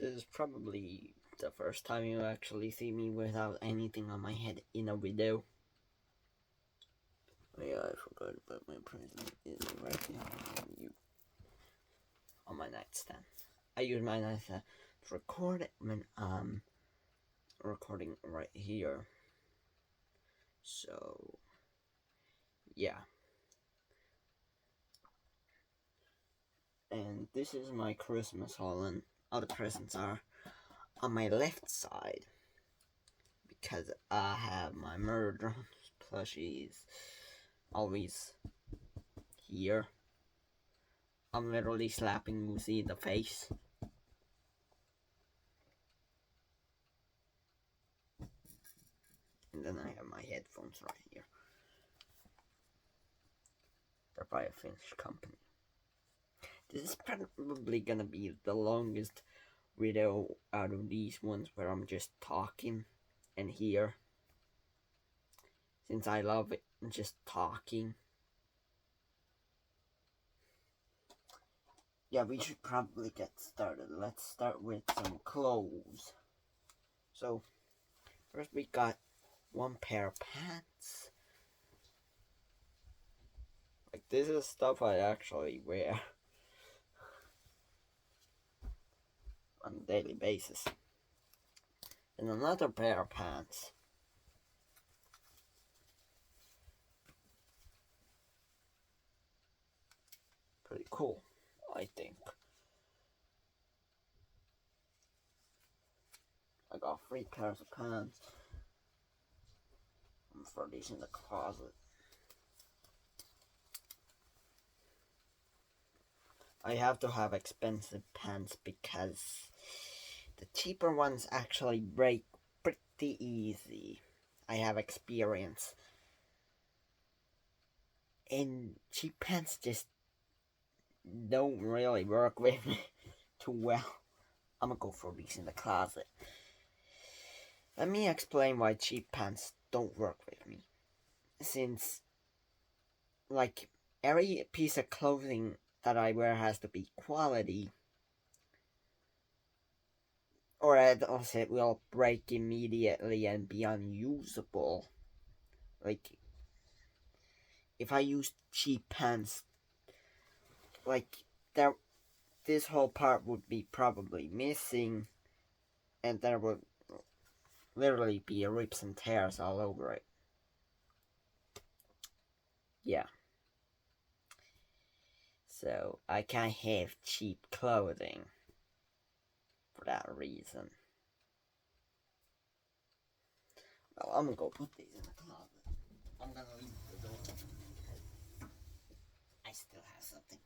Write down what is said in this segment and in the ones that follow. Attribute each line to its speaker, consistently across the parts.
Speaker 1: This is probably the first time you actually see me without anything on my head in a video. Oh yeah, I forgot about my present is right here on my nightstand. I use my nightstand to record when I'm recording right here. So yeah. And this is my Christmas haul, and all the presents are on my left side because I have my murder plushies always here. I'm literally slapping Lucy in the face. And then I have my headphones right here. They're by a Finnish company. This is probably gonna be the longest video out of these ones where I'm just talking and here. Since I love it, just talking. Yeah, we should probably get started. Let's start with some clothes. So, first we got one pair of pants. Like, this is stuff I actually wear on a daily basis. And another pair of pants. Pretty cool, I think. I got 3 pairs of pants. I'm throw these in the closet. I have to have expensive pants because the cheaper ones actually break pretty easy. I have experience. And cheap pants just don't really work with me too well. I'm gonna go throw these in the closet. Let me explain why cheap pants don't work with me. Since, like, every piece of clothing that I wear has to be quality, or else it will break immediately and be unusable. Like, if I use cheap pants, like, this whole part would be probably missing, and there would literally be rips and tears all over it. Yeah. So I can't have cheap clothing for that reason. Well, I'm gonna go put these in the closet. I'm gonna leave the door because I still have something.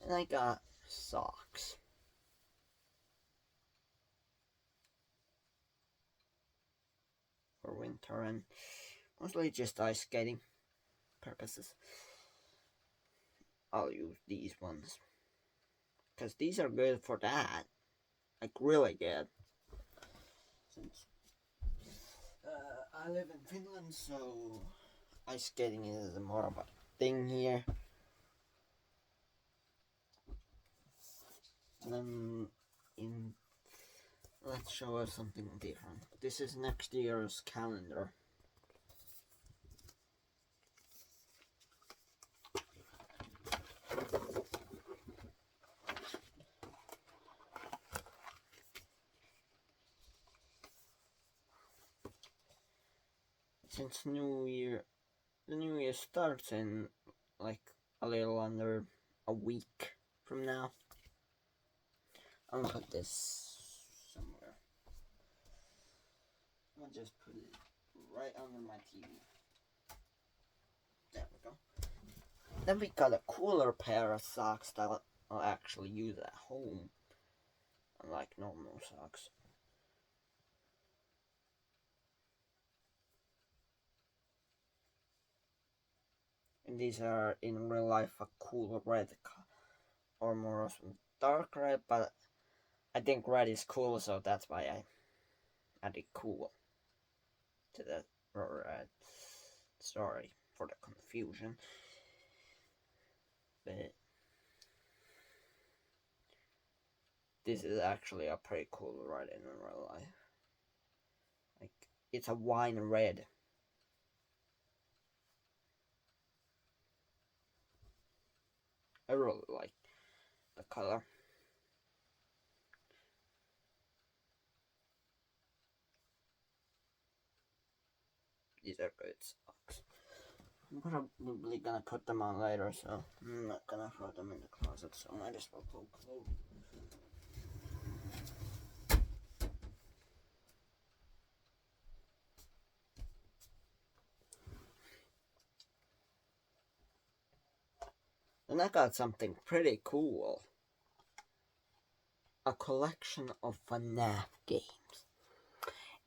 Speaker 1: And I got socks. For winter and mostly just ice skating purposes. I'll use these ones. Because these are good for that. Like, really good. Since I live in Finland, so ice skating is more of a thing here. And then let's show us something different. This is next year's calendar. Since the new year starts in like a little under a week from now. I'm gonna put this somewhere. I'm gonna just put it right under my TV. There we go. Then we got a cooler pair of socks that I'll actually use at home, unlike normal socks. And these are in real life a cool red, or more of a dark red, but I think red is cool, so that's why I added cool to the red. Sorry for the confusion. But this is actually a pretty cool red in real life. Like, it's a wine red. I really like the color. These are good socks. I'm probably gonna put them on later, so I'm not gonna throw them in the closet, so I might as well go close. And I got something pretty cool. A collection of FNAF games.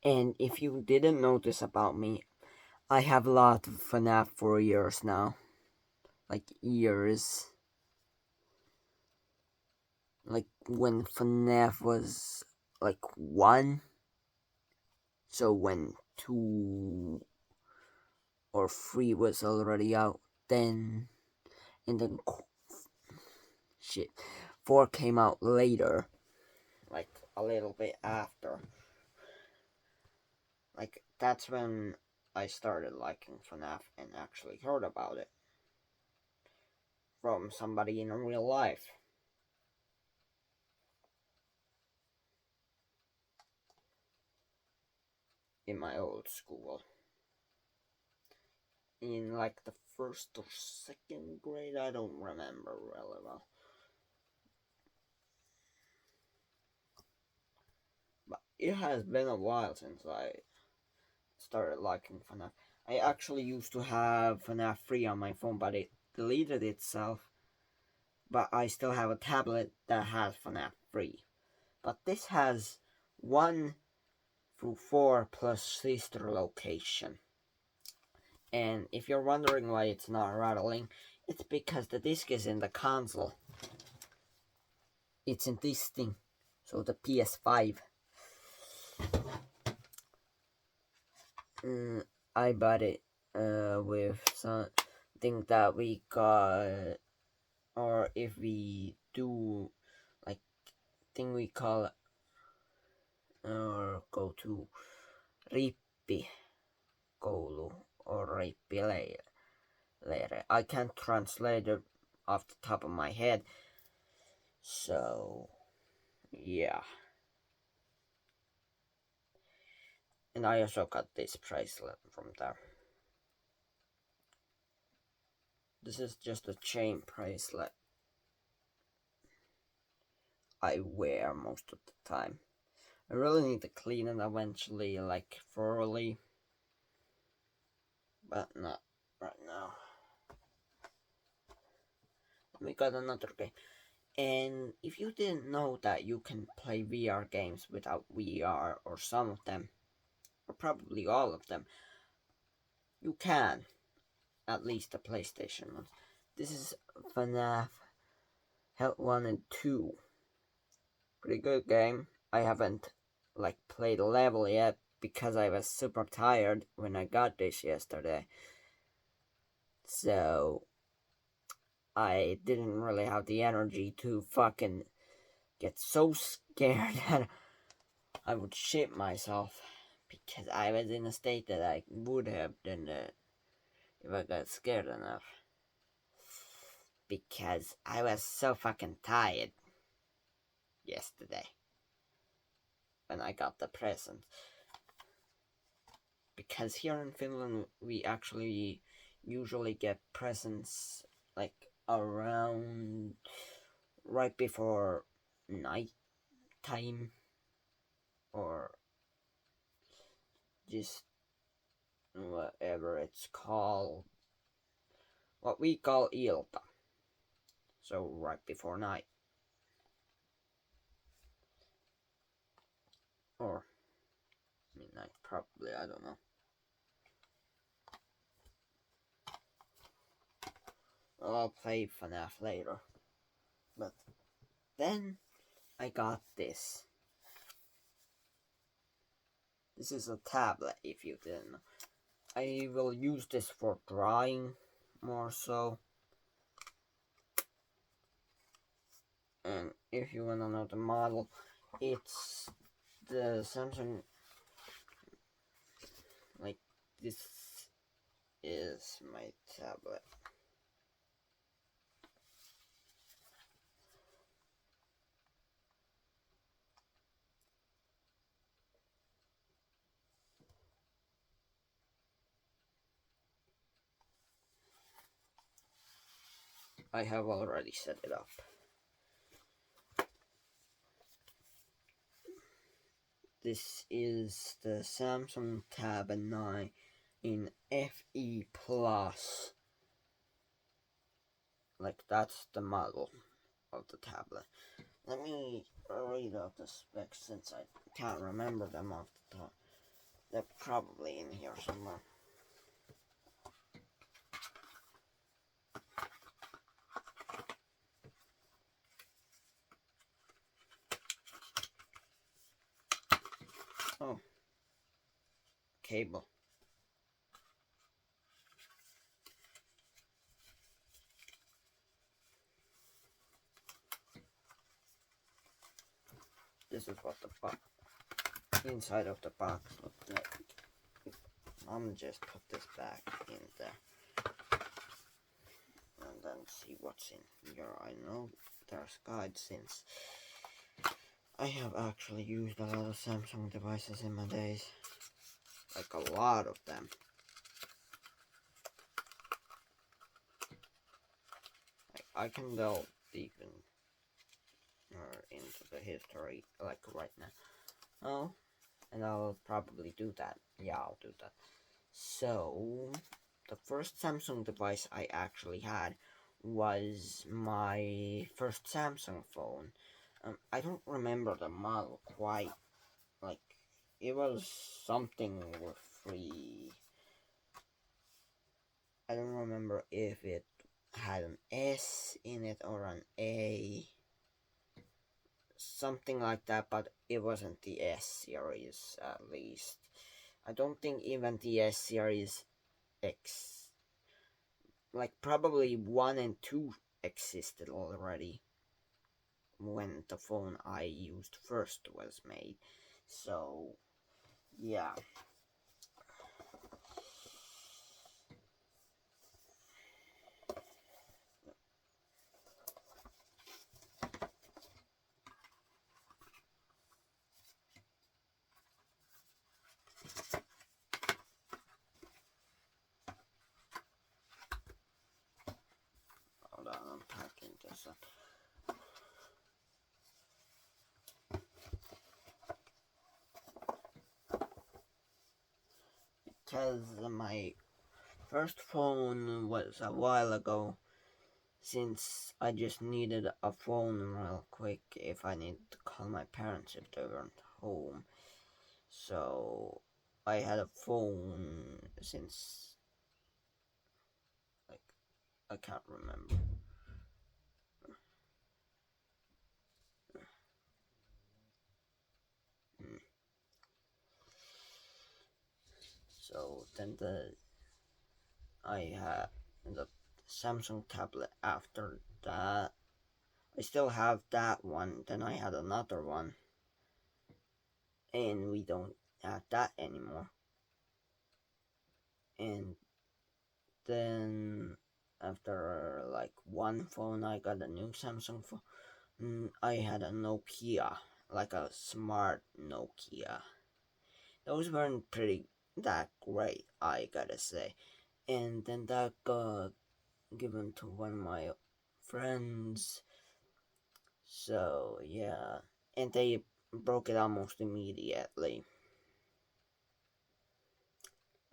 Speaker 1: And if you didn't notice about me, I have a lot of FNAF for years now. Like years. Like when FNAF was like 1. So when 2 or 3 was already out, then and then shit 4 came out later, like a little bit after. Like that's when I started liking FNAF and actually heard about it from somebody in real life. In my old school. In like the first or second grade, I don't remember really well. But it has been a while since I started liking FNAF. I actually used to have FNAF 3 on my phone, but it deleted itself. But I still have a tablet that has FNAF 3. But this has 1 through 4 plus sister location. And if you're wondering why it's not rattling, it's because the disc is in the console. It's in this thing. So the PS5. I bought it with something that we got, or if we do like thing we call or go to Rippi koulu or Rippi leire. I can't translate it off the top of my head. So yeah. And I also got this bracelet from there. This is just a chain bracelet I wear most of the time. I really need to clean it eventually, like thoroughly, but not right now. We got another game. And if you didn't know that you can play VR games without VR, or some of them, or probably all of them, you can. At least the PlayStation ones. This is FNAF Hell 1 and 2. Pretty good game. I haven't like played a level yet because I was super tired when I got this yesterday. So I didn't really have the energy to fucking get so scared that I would shit myself, because I was in a state that I would have done that if I got scared enough. Because I was so fucking tired yesterday when I got the present. Because here in Finland we actually usually get presents like around right before night time, or just whatever it's called, what we call ilta, so right before night, or midnight probably, I don't know. Well, I'll play FNAF later. But then I got this. This is a tablet, if you didn't know. I will use this for drawing more so. And if you wanna know the model, it's the Samsung. Like, this is my tablet. I have already set it up. This is the Samsung Tab 9 in FE Plus. Like, that's the model of the tablet. Let me read out the specs since I can't remember them off the top. They're probably in here somewhere. Oh, cable. This is what the inside of the box looks like. I'm gonna just put this back in there and then see what's in here. I know there's guides since I have actually used a lot of Samsung devices in my days. Like a lot of them. I can delve deep into the history like right now. Oh, and I'll probably do that. Yeah, I'll do that. So, the first Samsung device I actually had was my first Samsung phone. I don't remember the model quite. Like, it was something with free. I don't remember if it had an S in it or an A. Something like that, but it wasn't the S series at least. I don't think even the S series X, like probably 1 and 2 existed already when the phone I used first was made. So, yeah. Hold on, I'm packing this up. Because my first phone was a while ago, since I just needed a phone real quick if I needed to call my parents if they weren't home. So I had a phone since, like, I can't remember. So then I had the Samsung tablet after that. I still have that one. Then I had another one, and we don't have that anymore. And then after like one phone, I got a new Samsung phone. I had a Nokia, like a smart Nokia. Those weren't pretty that great, I gotta say. And then that got given to one of my friends. So yeah, and they broke it almost immediately.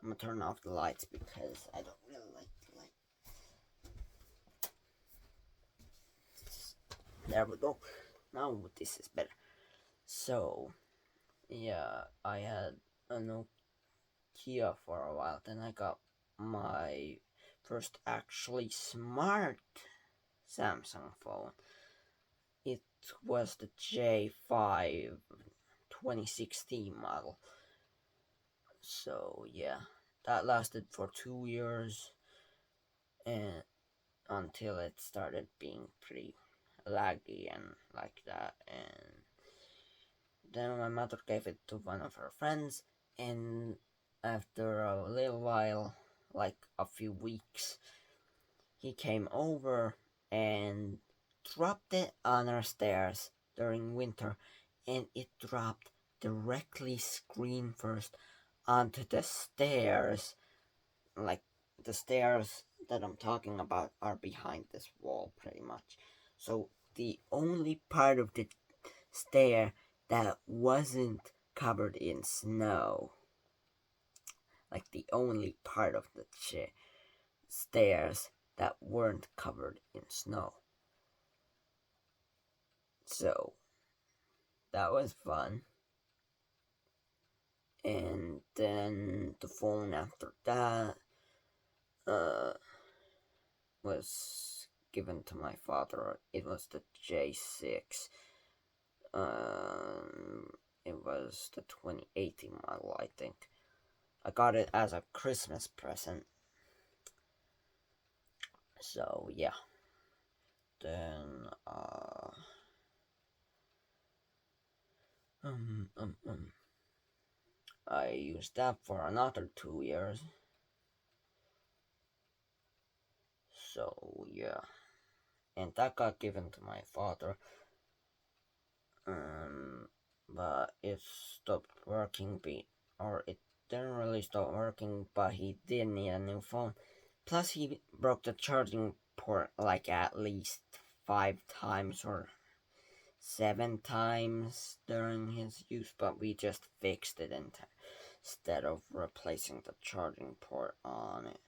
Speaker 1: I'm gonna turn off the lights because I don't really like the light. There we go. Now this is better. So yeah, I had a Nokia for a while. Then I got my first actually smart Samsung phone. It was the J5 2016 model. So yeah, that lasted for 2 years and until it started being pretty laggy and like that. And then my mother gave it to one of her friends, and after a little while, like a few weeks, he came over and dropped it on our stairs during winter, and it dropped directly screen first onto the stairs. Like, the stairs that I'm talking about are behind this wall, pretty much. So the only part of the stair that wasn't covered in snow, like the only part of the stairs that weren't covered in snow. So that was fun. And then the phone after that uh, was given to my father. It was the J6. Um, it was the 2018 model, I think. I got it as a Christmas present. So yeah. Then um um um I used that for another 2 years. So yeah. And that got given to my father. But it stopped working or it didn't really stop working, but he did need a new phone. Plus he broke the charging port like at least 5 times or 7 times during his use, but we just fixed it instead of replacing the charging port on it.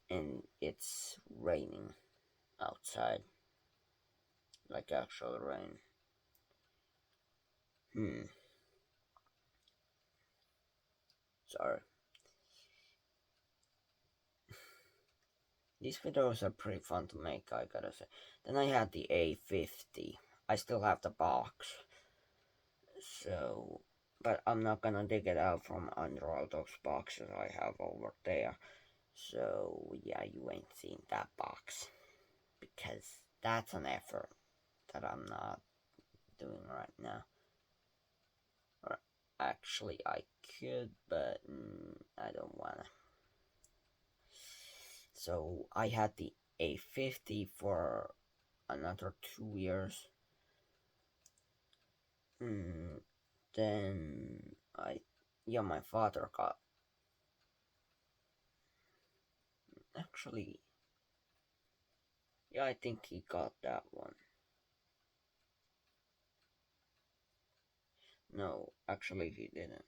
Speaker 1: And it's raining outside, like actual rain. Sorry. These videos are pretty fun to make, I gotta say. Then I had the A50. I still have the box. So, but I'm not gonna dig it out from under all those boxes I have over there. So, yeah, you ain't seen that box. Because that's an effort that I'm not doing right now. Or actually, I could, but I don't wanna. So, I had the A50 for another 2 years. Then my father got, actually, yeah, I think he got that one. No, actually, he didn't.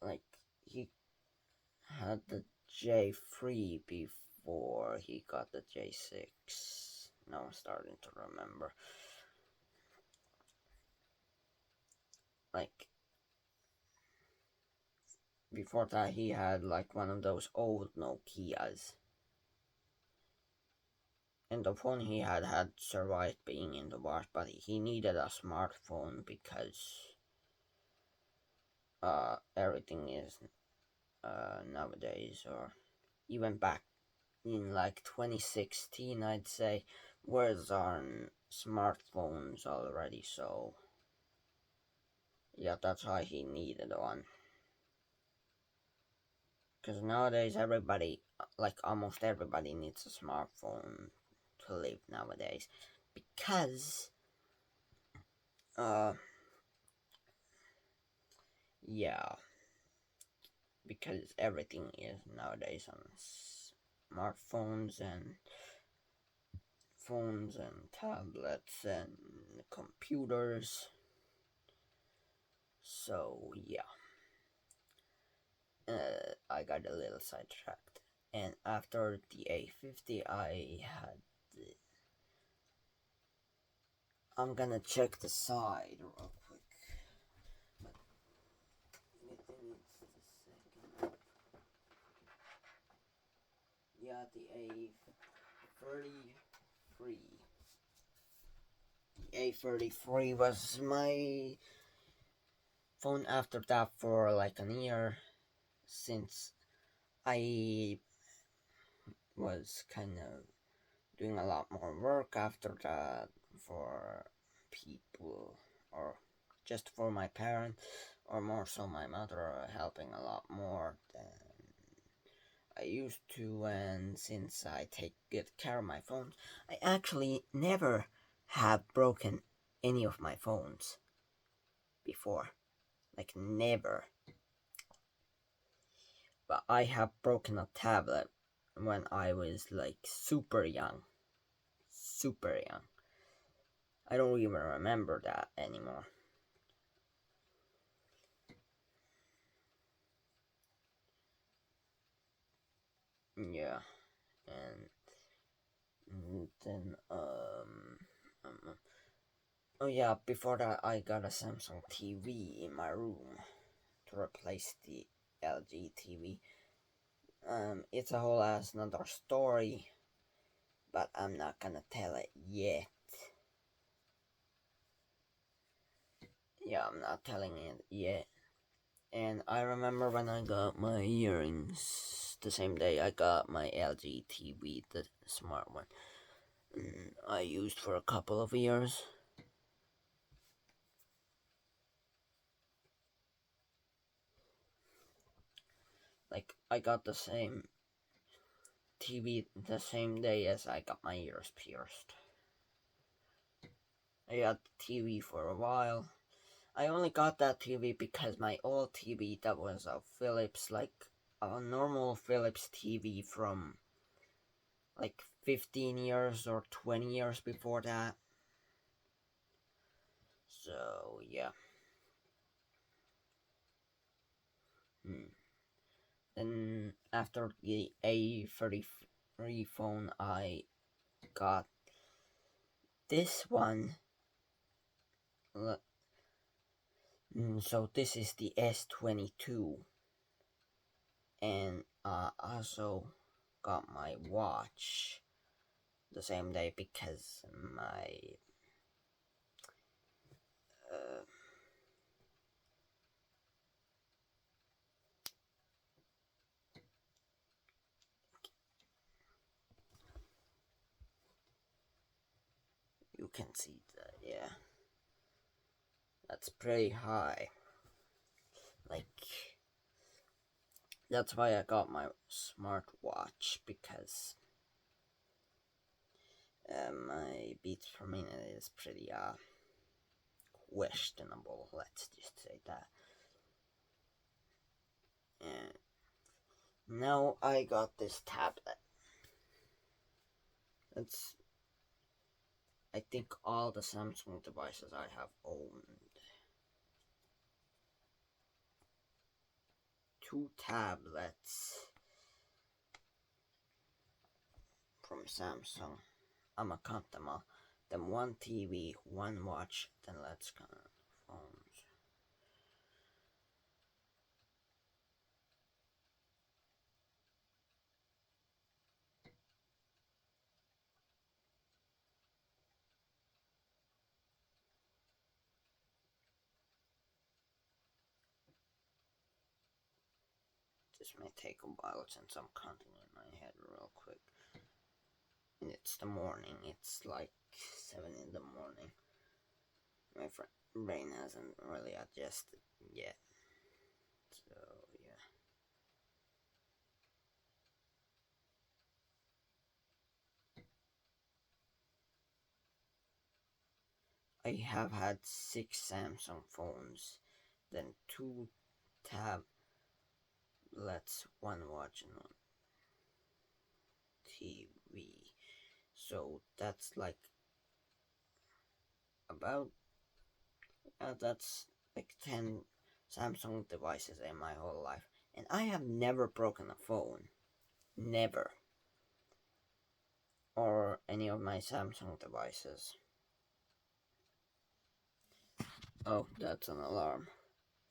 Speaker 1: Like, he had the J3 before he got the J6. Now I'm starting to remember. Like, before that, he had like one of those old Nokias. And the phone he had survived being in the wash, but he needed a smartphone because everything is nowadays, or even back in like 2016, I'd say, words on smartphones already. So yeah, that's why he needed one. Because nowadays everybody, like almost everybody, needs a smartphone to live nowadays. Because yeah, because everything is nowadays on smartphones and phones and tablets and computers. So yeah, I got a little sidetracked. And after the A50, I'm gonna check the side real quick. Yeah, the A33. The A33 was my phone after that for like a year, since I was kind of doing a lot more work after that for people, or just for my parents, or more so my mother, helping a lot more than I used to. And since I take good care of my phones, I actually never have broken any of my phones before. Like, never. But I have broken a tablet when I was like super young. Super young. I don't even remember that anymore. Yeah, and then oh yeah, before that I got a Samsung TV in my room to replace the LG TV. It's a whole ass another story, but I'm not gonna tell it yet. Yeah, I'm not telling it yet. And I remember when I got my earrings the same day I got my LG TV, the smart one. I used for a couple of years. Like, I got the same TV the same day as I got my ears pierced. I got the TV for a while. I only got that TV because my old TV that was a Philips, like a normal Philips TV from like 15 years or 20 years before that. So, yeah. Then after the A33 phone, I got this one. So this is the S22, and I also got my watch the same day because my uh, you can see that, yeah, that's pretty high. Like, that's why I got my smartwatch, because my beats per minute is pretty questionable, let's just say that. And now I got this tablet. It's, I think, all the Samsung devices I have owned. 2 tablets from Samsung. I'ma count them all. Then 1 TV, 1 watch, then let's count phones. This may take a while since I'm counting in my head real quick. And it's the morning, it's like 7 in the morning. My brain hasn't really adjusted yet. So, yeah. I have had 6 Samsung phones, then 2 tablets, 1 watch, and 1 TV. So that's like about that's like 10 Samsung devices in my whole life, and I have never broken a phone, never, or any of my Samsung devices. Oh, that's an alarm.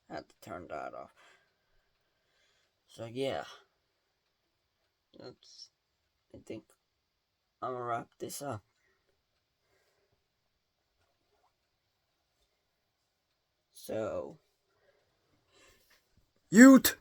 Speaker 1: Had to turn that off. So yeah, that's, I think I'm gonna wrap this up. So, YouTube.